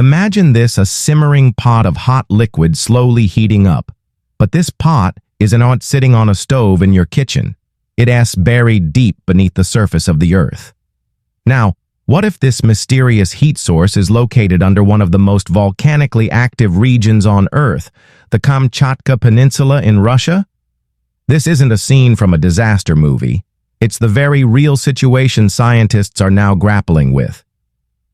Imagine this: a simmering pot of hot liquid slowly heating up. But this pot isn't sitting on a stove in your kitchen. It's buried deep beneath the surface of the Earth. Now, what if this mysterious heat source is located under one of the most volcanically active regions on Earth, the Kamchatka Peninsula in Russia? This isn't a scene from a disaster movie. It's the very real situation scientists are now grappling with.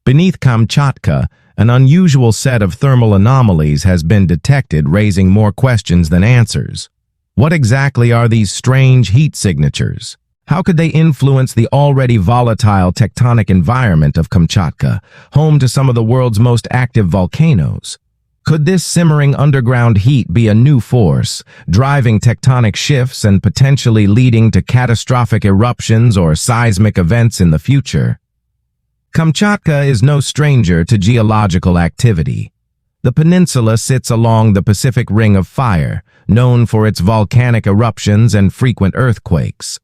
Beneath Kamchatka, an unusual set of thermal anomalies has been detected, raising more questions than answers. What exactly are these strange heat signatures? How could they influence the already volatile tectonic environment of Kamchatka, home to some of the world's most active volcanoes? Could this simmering underground heat be a new force, driving tectonic shifts and potentially leading to catastrophic eruptions or seismic events in the future? Kamchatka is no stranger to geological activity. The peninsula sits along the Pacific Ring of Fire, known for its volcanic eruptions and frequent earthquakes.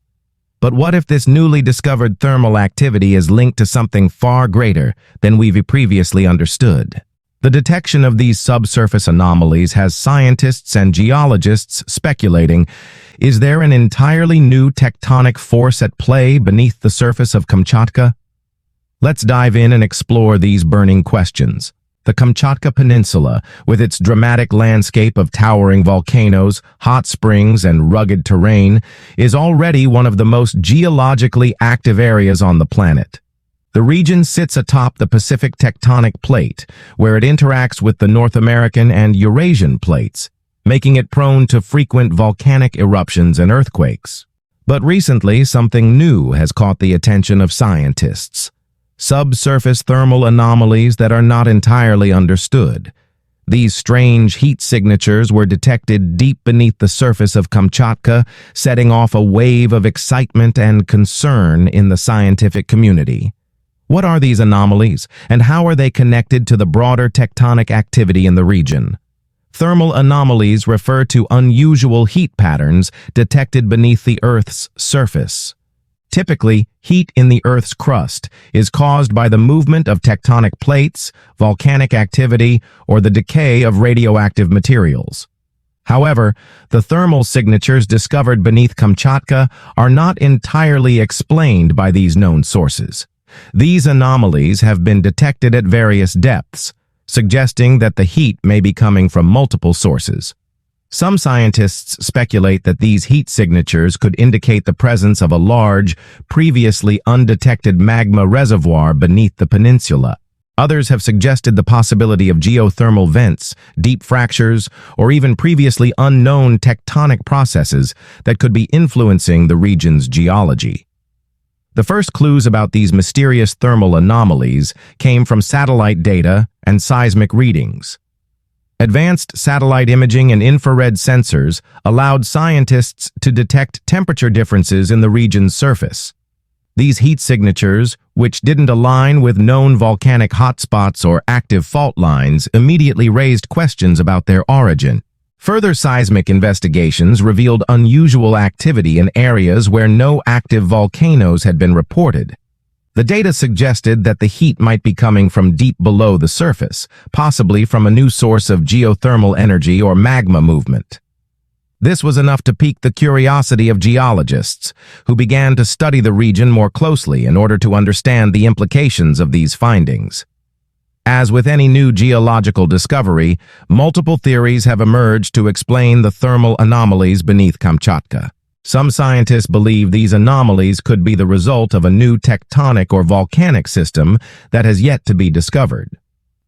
But what if this newly discovered thermal activity is linked to something far greater than we've previously understood? The detection of these subsurface anomalies has scientists and geologists speculating, is there an entirely new tectonic force at play beneath the surface of Kamchatka? Let's dive in and explore these burning questions. The Kamchatka Peninsula, with its dramatic landscape of towering volcanoes, hot springs, and rugged terrain, is already one of the most geologically active areas on the planet. The region sits atop the Pacific tectonic plate, where it interacts with the North American and Eurasian plates, making it prone to frequent volcanic eruptions and earthquakes. But recently, something new has caught the attention of scientists. Subsurface thermal anomalies that are not entirely understood. These strange heat signatures were detected deep beneath the surface of Kamchatka, setting off a wave of excitement and concern in the scientific community. What are these anomalies, and how are they connected to the broader tectonic activity in the region? Thermal anomalies refer to unusual heat patterns detected beneath the Earth's surface. Typically, heat in the Earth's crust is caused by the movement of tectonic plates, volcanic activity, or the decay of radioactive materials. However, the thermal signatures discovered beneath Kamchatka are not entirely explained by these known sources. These anomalies have been detected at various depths, suggesting that the heat may be coming from multiple sources. Some scientists speculate that these heat signatures could indicate the presence of a large, previously undetected magma reservoir beneath the peninsula. Others have suggested the possibility of geothermal vents, deep fractures, or even previously unknown tectonic processes that could be influencing the region's geology. The first clues about these mysterious thermal anomalies came from satellite data and seismic readings. Advanced satellite imaging and infrared sensors allowed scientists to detect temperature differences in the region's surface. These heat signatures, which didn't align with known volcanic hotspots or active fault lines, immediately raised questions about their origin. Further seismic investigations revealed unusual activity in areas where no active volcanoes had been reported. The data suggested that the heat might be coming from deep below the surface, possibly from a new source of geothermal energy or magma movement. This was enough to pique the curiosity of geologists, who began to study the region more closely in order to understand the implications of these findings. As with any new geological discovery, multiple theories have emerged to explain the thermal anomalies beneath Kamchatka. Some scientists believe these anomalies could be the result of a new tectonic or volcanic system that has yet to be discovered.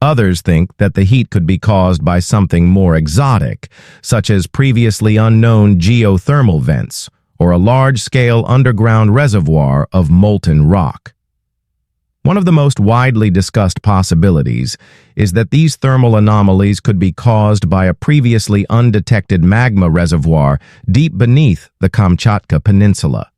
Others think that the heat could be caused by something more exotic, such as previously unknown geothermal vents or a large-scale underground reservoir of molten rock. One of the most widely discussed possibilities is that these thermal anomalies could be caused by a previously undetected magma reservoir deep beneath the Kamchatka Peninsula.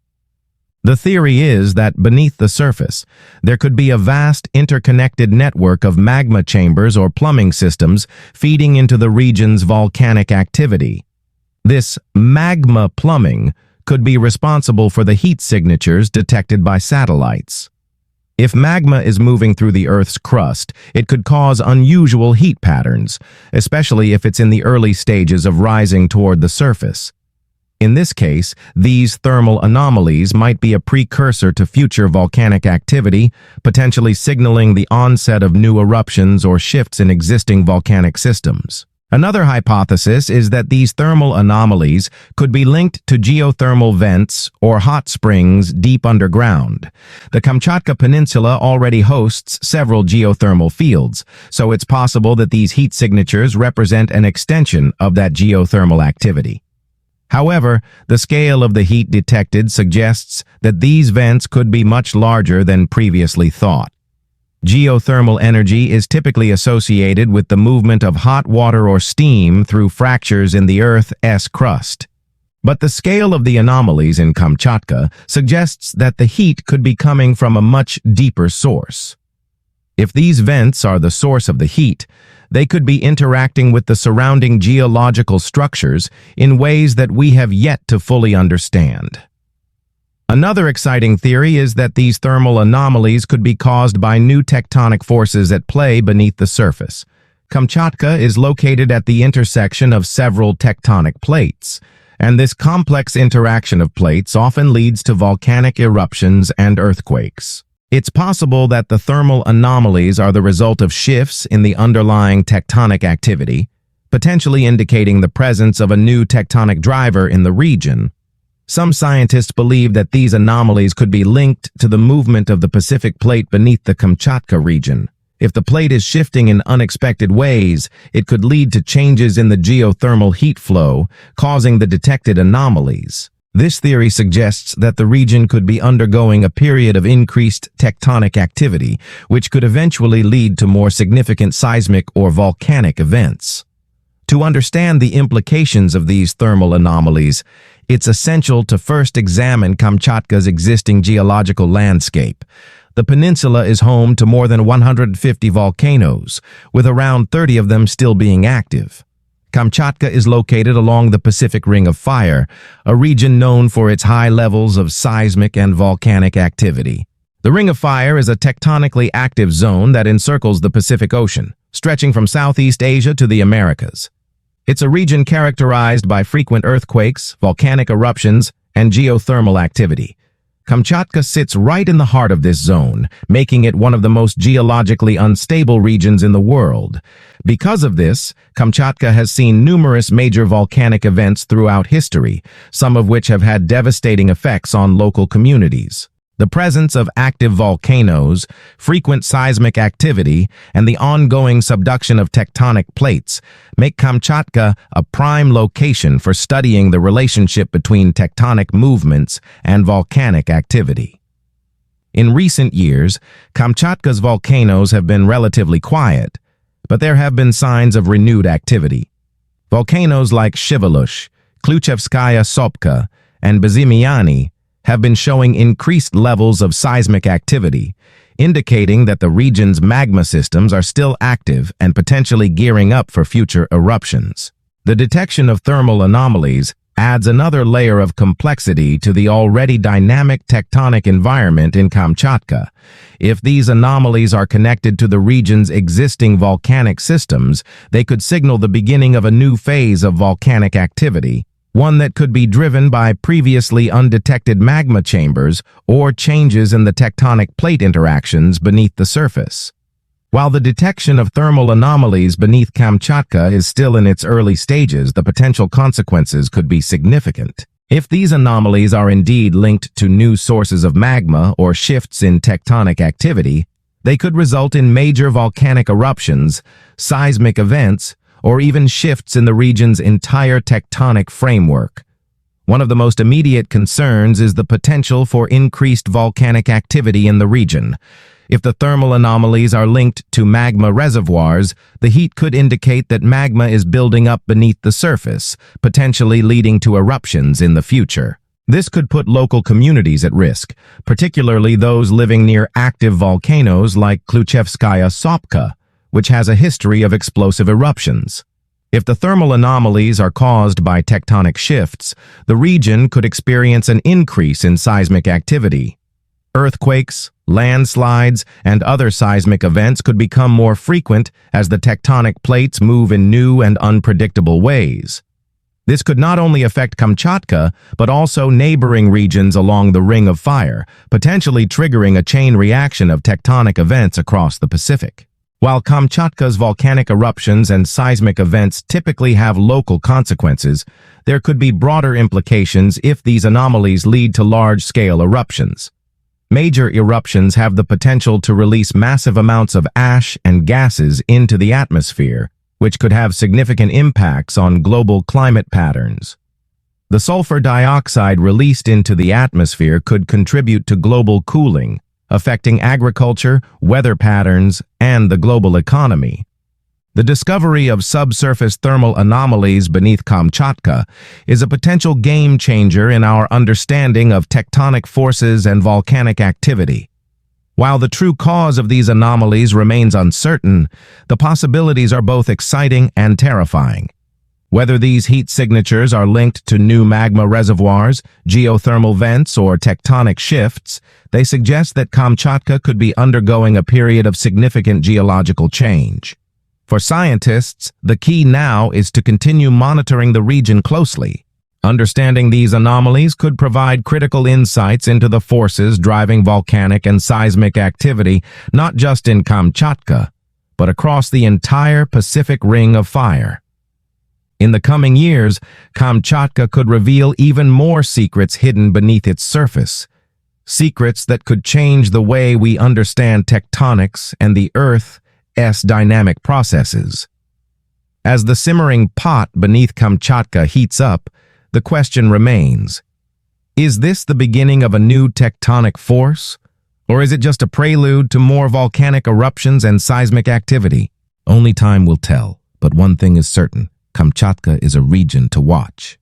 The theory is that beneath the surface, there could be a vast interconnected network of magma chambers or plumbing systems feeding into the region's volcanic activity. This magma plumbing could be responsible for the heat signatures detected by satellites. If magma is moving through the Earth's crust, it could cause unusual heat patterns, especially if it's in the early stages of rising toward the surface. In this case, these thermal anomalies might be a precursor to future volcanic activity, potentially signaling the onset of new eruptions or shifts in existing volcanic systems. Another hypothesis is that these thermal anomalies could be linked to geothermal vents or hot springs deep underground. The Kamchatka Peninsula already hosts several geothermal fields, so it's possible that these heat signatures represent an extension of that geothermal activity. However, the scale of the heat detected suggests that these vents could be much larger than previously thought. Geothermal energy is typically associated with the movement of hot water or steam through fractures in the Earth's crust. But the scale of the anomalies in Kamchatka suggests that the heat could be coming from a much deeper source. If these vents are the source of the heat, they could be interacting with the surrounding geological structures in ways that we have yet to fully understand. Another exciting theory is that these thermal anomalies could be caused by new tectonic forces at play beneath the surface. Kamchatka is located at the intersection of several tectonic plates, and this complex interaction of plates often leads to volcanic eruptions and earthquakes. It's possible that the thermal anomalies are the result of shifts in the underlying tectonic activity, potentially indicating the presence of a new tectonic driver in the region. Some scientists believe that these anomalies could be linked to the movement of the Pacific Plate beneath the Kamchatka region. If the plate is shifting in unexpected ways, it could lead to changes in the geothermal heat flow, causing the detected anomalies. This theory suggests that the region could be undergoing a period of increased tectonic activity, which could eventually lead to more significant seismic or volcanic events. To understand the implications of these thermal anomalies, it's essential to first examine Kamchatka's existing geological landscape. The peninsula is home to more than 150 volcanoes, with around 30 of them still being active. Kamchatka is located along the Pacific Ring of Fire, a region known for its high levels of seismic and volcanic activity. The Ring of Fire is a tectonically active zone that encircles the Pacific Ocean, stretching from Southeast Asia to the Americas. It's a region characterized by frequent earthquakes, volcanic eruptions, and geothermal activity. Kamchatka sits right in the heart of this zone, making it one of the most geologically unstable regions in the world. Because of this, Kamchatka has seen numerous major volcanic events throughout history, some of which have had devastating effects on local communities. The presence of active volcanoes, frequent seismic activity, and the ongoing subduction of tectonic plates make Kamchatka a prime location for studying the relationship between tectonic movements and volcanic activity. In recent years, Kamchatka's volcanoes have been relatively quiet, but there have been signs of renewed activity. Volcanoes like Shivelush, Kluchevskaya Sopka, and Bezimiany have been showing increased levels of seismic activity, indicating that the region's magma systems are still active and potentially gearing up for future eruptions. The detection of thermal anomalies adds another layer of complexity to the already dynamic tectonic environment in Kamchatka. If these anomalies are connected to the region's existing volcanic systems, they could signal the beginning of a new phase of volcanic activity, one that could be driven by previously undetected magma chambers or changes in the tectonic plate interactions beneath the surface. While the detection of thermal anomalies beneath Kamchatka is still in its early stages, the potential consequences could be significant. If these anomalies are indeed linked to new sources of magma or shifts in tectonic activity, they could result in major volcanic eruptions, seismic events, or even shifts in the region's entire tectonic framework. One of the most immediate concerns is the potential for increased volcanic activity in the region. If the thermal anomalies are linked to magma reservoirs, the heat could indicate that magma is building up beneath the surface, potentially leading to eruptions in the future. This could put local communities at risk, particularly those living near active volcanoes like Kluchevskaya Sopka, which has a history of explosive eruptions. If the thermal anomalies are caused by tectonic shifts, the region could experience an increase in seismic activity. Earthquakes, landslides, and other seismic events could become more frequent as the tectonic plates move in new and unpredictable ways. This could not only affect Kamchatka, but also neighboring regions along the Ring of Fire, potentially triggering a chain reaction of tectonic events across the Pacific. While Kamchatka's volcanic eruptions and seismic events typically have local consequences, there could be broader implications if these anomalies lead to large-scale eruptions. Major eruptions have the potential to release massive amounts of ash and gases into the atmosphere, which could have significant impacts on global climate patterns. The sulfur dioxide released into the atmosphere could contribute to global cooling, affecting agriculture, weather patterns, and the global economy. The discovery of subsurface thermal anomalies beneath Kamchatka is a potential game changer in our understanding of tectonic forces and volcanic activity. While the true cause of these anomalies remains uncertain, the possibilities are both exciting and terrifying. Whether these heat signatures are linked to new magma reservoirs, geothermal vents, or tectonic shifts, they suggest that Kamchatka could be undergoing a period of significant geological change. For scientists, the key now is to continue monitoring the region closely. Understanding these anomalies could provide critical insights into the forces driving volcanic and seismic activity, not just in Kamchatka, but across the entire Pacific Ring of Fire. In the coming years, Kamchatka could reveal even more secrets hidden beneath its surface, secrets that could change the way we understand tectonics and the Earth's dynamic processes. As the simmering pot beneath Kamchatka heats up, the question remains, is this the beginning of a new tectonic force? Or is it just a prelude to more volcanic eruptions and seismic activity? Only time will tell, but one thing is certain, Kamchatka is a region to watch.